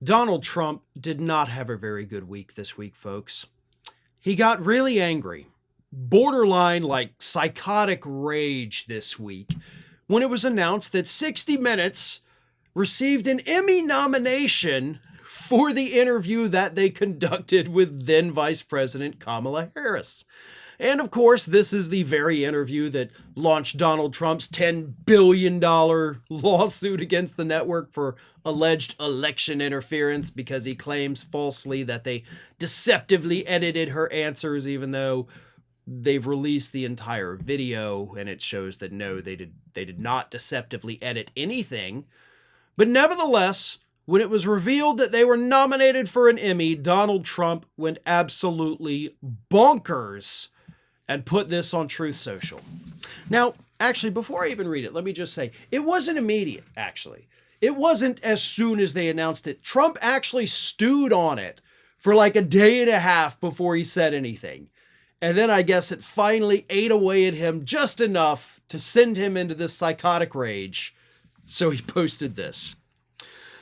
Donald Trump did not have a very good week this week, folks. He got really angry, borderline like psychotic rage this week, when it was announced that 60 Minutes received an Emmy nomination for the interview that they conducted with then Vice President Kamala Harris. And of course, this is the very interview that launched Donald Trump's $10 billion lawsuit against the network for alleged election interference because he claims falsely that they deceptively edited her answers, even though they've released the entire video and it shows that no, they did not deceptively edit anything. But nevertheless, when it was revealed that they were nominated for an Emmy, Donald Trump went absolutely bonkers and put this on Truth Social. Now, actually, before I even read it, let me just say, it wasn't immediate, actually. It wasn't as soon as they announced it. Trump actually stewed on it for like a day and a half before he said anything. And then I guess it finally ate away at him just enough to send him into this psychotic rage. So he posted this.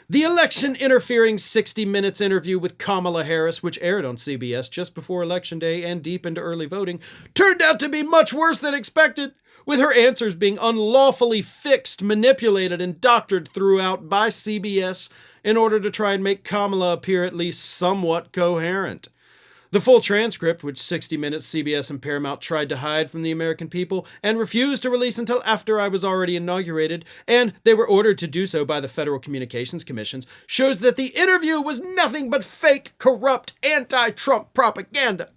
The election interfering 60 Minutes interview with Kamala Harris, which aired on CBS just before Election Day and deep into early voting, turned out to be much worse than expected, with her answers being unlawfully fixed, manipulated, and doctored throughout by CBS in order to try and make Kamala appear at least somewhat coherent. The full transcript, which 60 Minutes, CBS, and Paramount tried to hide from the American people and refused to release until after I was already inaugurated, and they were ordered to do so by the Federal Communications Commissions, shows that the interview was nothing but fake, corrupt, anti-Trump propaganda.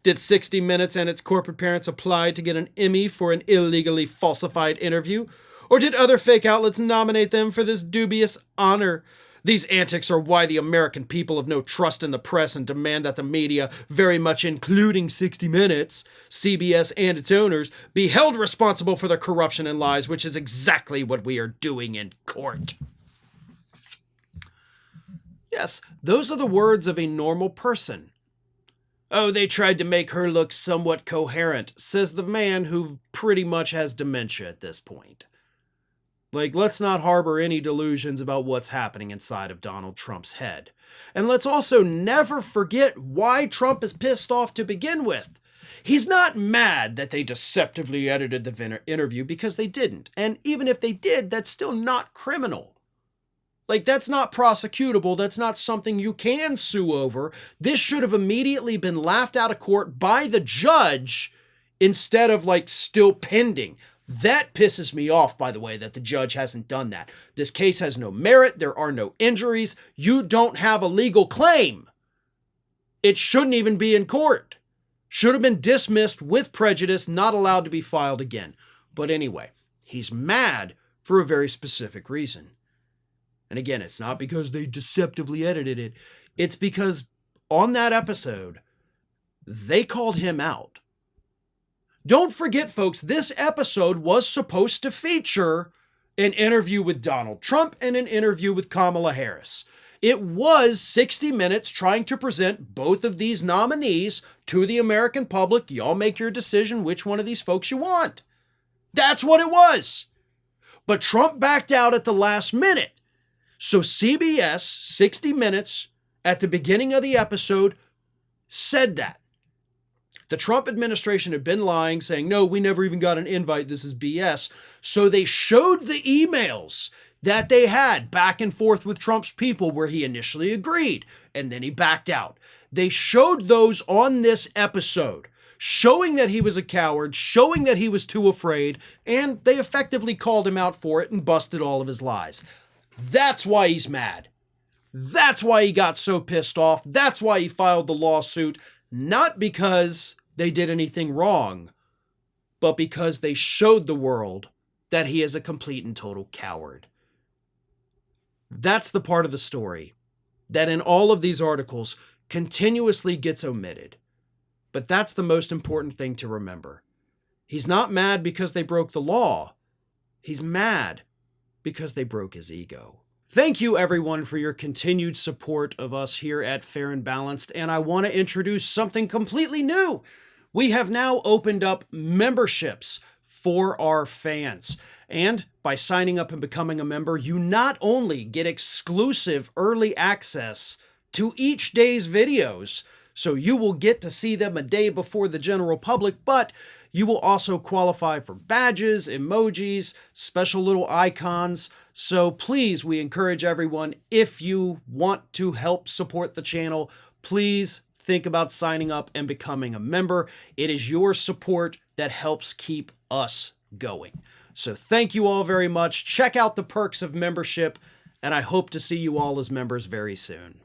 Did 60 Minutes and its corporate parents apply to get an Emmy for an illegally falsified interview? Or did other fake outlets nominate them for this dubious honor? These antics are why the American people have no trust in the press and demand that the media, very much including 60 Minutes, CBS, and its owners, be held responsible for their corruption and lies, which is exactly what we are doing in court. Yes, those are the words of a normal person. Oh, they tried to make her look somewhat coherent, says the man who pretty much has dementia at this point. Like, let's not harbor any delusions about what's happening inside of Donald Trump's head. And let's also never forget why Trump is pissed off to begin with. He's not mad that they deceptively edited the interview because they didn't. And even if they did, that's still not criminal. Like, that's not prosecutable. That's not something you can sue over. This should have immediately been laughed out of court by the judge instead of, like, still pending. That pisses me off, by the way, that the judge hasn't done that. This case has no merit. There are no injuries. You don't have a legal claim. It shouldn't even be in court. Should have been dismissed with prejudice, not allowed to be filed again. But anyway, he's mad for a very specific reason. And again, it's not because they deceptively edited it. It's because on that episode, they called him out. Don't forget, folks, this episode was supposed to feature an interview with Donald Trump and an interview with Kamala Harris. It was 60 Minutes trying to present both of these nominees to the American public. Y'all make your decision which one of these folks you want. That's what it was. But Trump backed out at the last minute. So CBS, 60 Minutes, at the beginning of the episode, said that. The Trump administration had been lying, saying, no, we never even got an invite, this is BS. So they showed the emails that they had back and forth with Trump's people where he initially agreed, and then he backed out. They showed those on this episode, showing that he was a coward, showing that he was too afraid, and they effectively called him out for it and busted all of his lies. That's why he's mad. That's why he got so pissed off. That's why he filed the lawsuit, not because they did anything wrong, but because they showed the world that he is a complete and total coward. That's the part of the story that in all of these articles continuously gets omitted. But that's the most important thing to remember. He's not mad because they broke the law. He's mad because they broke his ego. Thank you, everyone, for your continued support of us here at Fair and Balanced, and I want to introduce something completely new. We have now opened up memberships for our fans. And by signing up and becoming a member, you not only get exclusive early access to each day's videos, so you will get to see them a day before the general public, but you will also qualify for badges, emojis, special little icons. So please, we encourage everyone, if you want to help support the channel, please think about signing up and becoming a member. It is your support that helps keep us going. So thank you all very much. Check out the perks of membership, and I hope to see you all as members very soon.